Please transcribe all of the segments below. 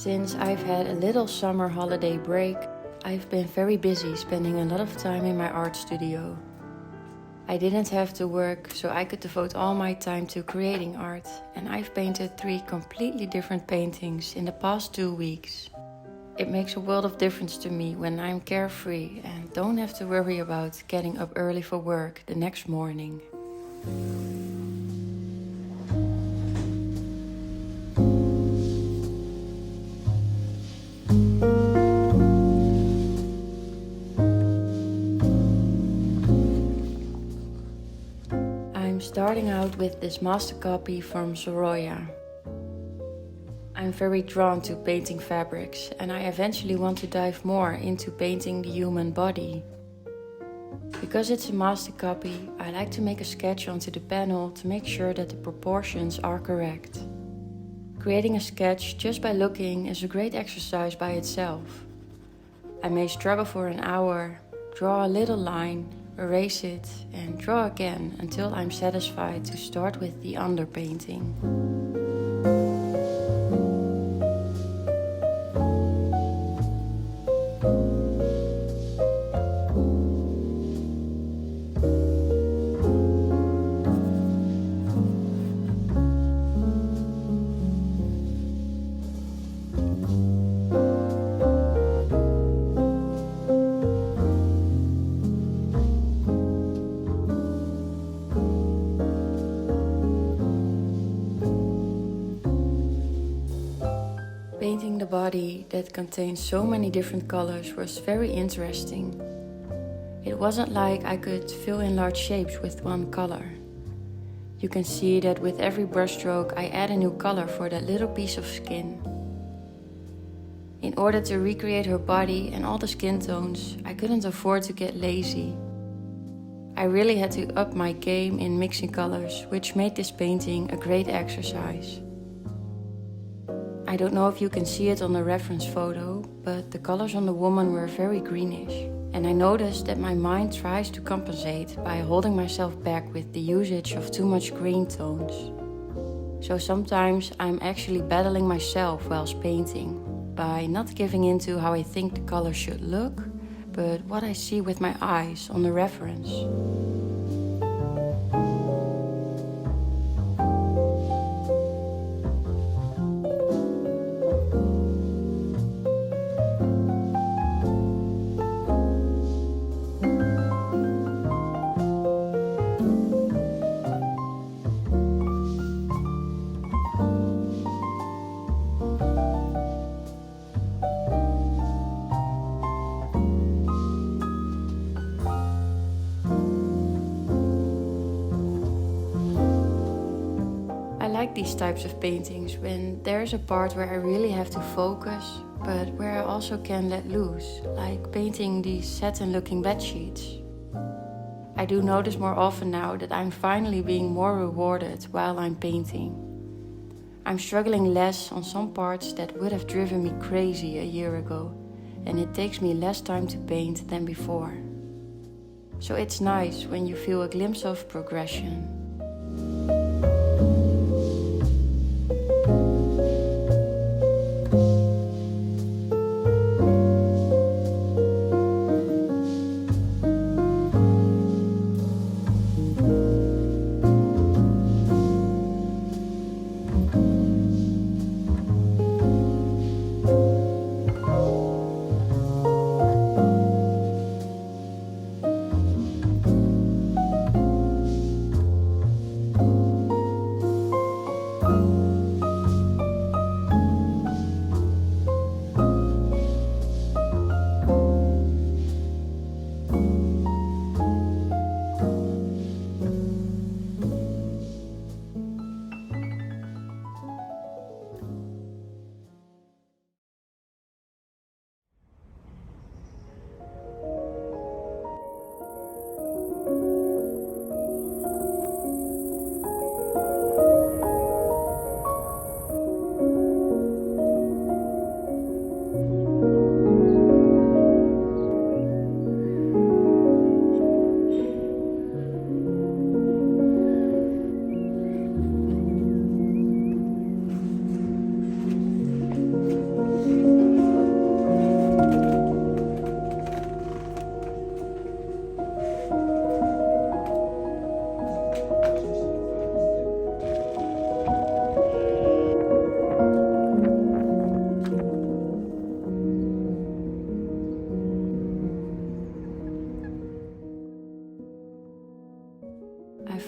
Since I've had a little summer holiday break, I've been very busy spending a lot of time in my art studio. I didn't have to work, so I could devote all my time to creating art, and I've painted 3 completely different paintings in the past 2 weeks. It makes a world of difference to me when I'm carefree and don't have to worry about getting up early for work the next morning. I'm starting out with this master copy from Sorolla. I'm very drawn to painting fabrics, and I eventually want to dive more into painting the human body. Because it's a master copy, I like to make a sketch onto the panel to make sure that the proportions are correct. Creating a sketch just by looking is a great exercise by itself. I may struggle for an hour, draw a little line, erase it, and draw again until I'm satisfied to start with the underpainting. Painting the body that contains so many different colors was very interesting. It wasn't like I could fill in large shapes with one color. You can see that with every brushstroke I add a new color for that little piece of skin. In order to recreate her body and all the skin tones, I couldn't afford to get lazy. I really had to up my game in mixing colors, which made this painting a great exercise. I don't know if you can see it on the reference photo, but the colors on the woman were very greenish. And I noticed that my mind tries to compensate by holding myself back with the usage of too much green tones. So sometimes I'm actually battling myself whilst painting, by not giving in to how I think the color should look, but what I see with my eyes on the reference. I like these types of paintings when there's a part where I really have to focus, but where I also can let loose, like painting these satin-looking bed sheets. I do notice more often now that I'm finally being more rewarded while I'm painting. I'm struggling less on some parts that would have driven me crazy a year ago, and it takes me less time to paint than before. So it's nice when you feel a glimpse of progression.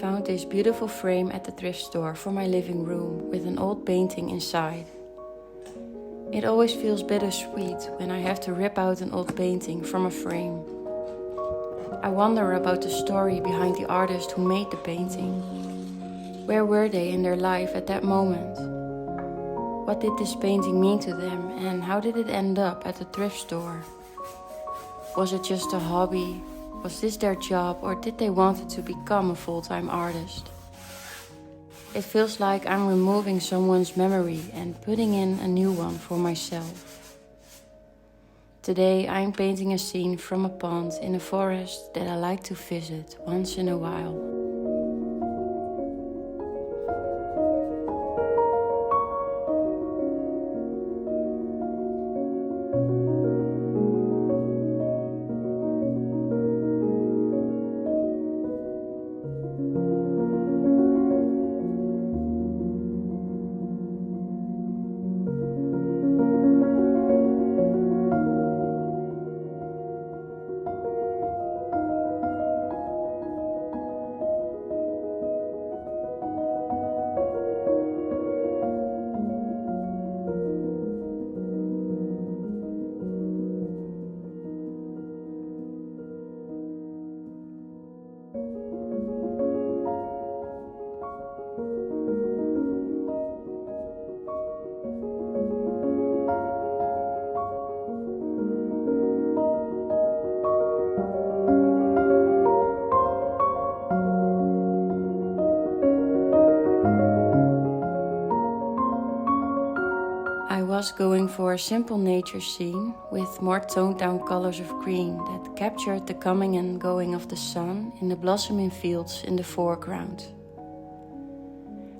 found this beautiful frame at the thrift store for my living room with an old painting inside. It always feels bittersweet when I have to rip out an old painting from a frame. I wonder about the story behind the artist who made the painting. Where were they in their life at that moment? What did this painting mean to them, and how did it end up at the thrift store? Was it just a hobby? Was this their job, or did they want to become a full-time artist? It feels like I'm removing someone's memory and putting in a new one for myself. Today I'm painting a scene from a pond in a forest that I like to visit once in a while. I was going for a simple nature scene with more toned down colors of green that captured the coming and going of the sun in the blossoming fields in the foreground.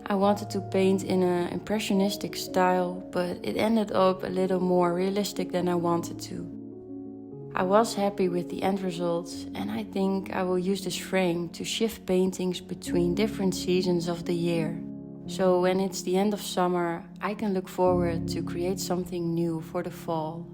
I wanted to paint in an impressionistic style, but it ended up a little more realistic than I wanted to. I was happy with the end results, and I think I will use this frame to shift paintings between different seasons of the year. So when it's the end of summer, I can look forward to create something new for the fall.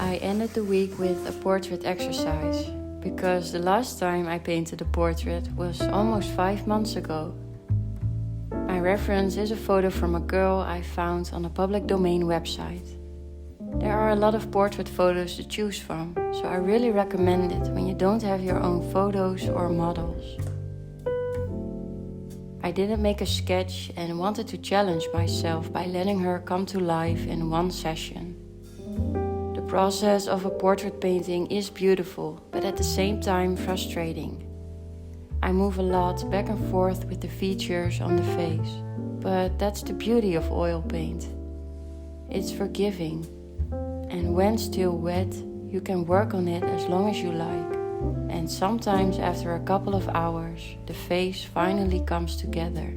I ended the week with a portrait exercise, because the last time I painted a portrait was almost 5 months ago. My reference is a photo from a girl I found on a public domain website. There are a lot of portrait photos to choose from, so I really recommend it when you don't have your own photos or models. I didn't make a sketch and wanted to challenge myself by letting her come to life in one session. The process of a portrait painting is beautiful, but at the same time frustrating. I move a lot back and forth with the features on the face, but that's the beauty of oil paint. It's forgiving, and when still wet, you can work on it as long as you like. And sometimes after a couple of hours, the face finally comes together.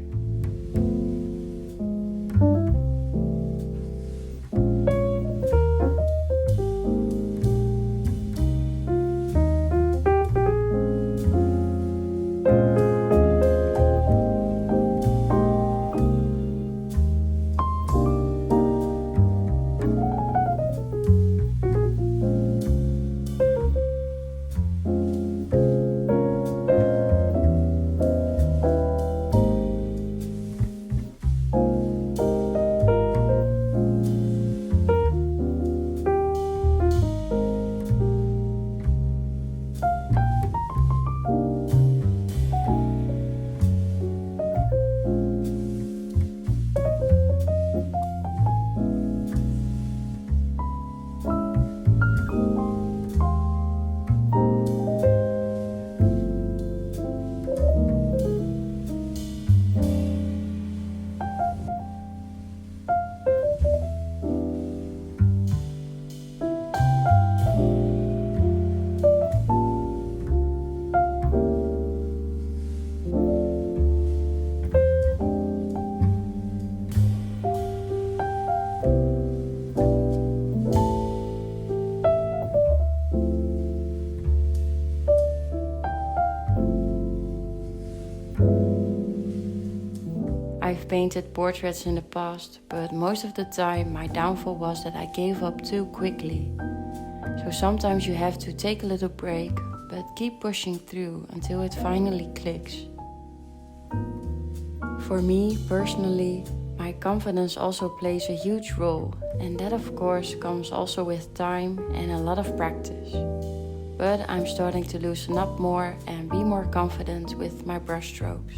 painted portraits in the past, but most of the time my downfall was that I gave up too quickly. So sometimes you have to take a little break, but keep pushing through until it finally clicks. For me, personally, my confidence also plays a huge role, and that of course comes also with time and a lot of practice. But I'm starting to loosen up more and be more confident with my brushstrokes.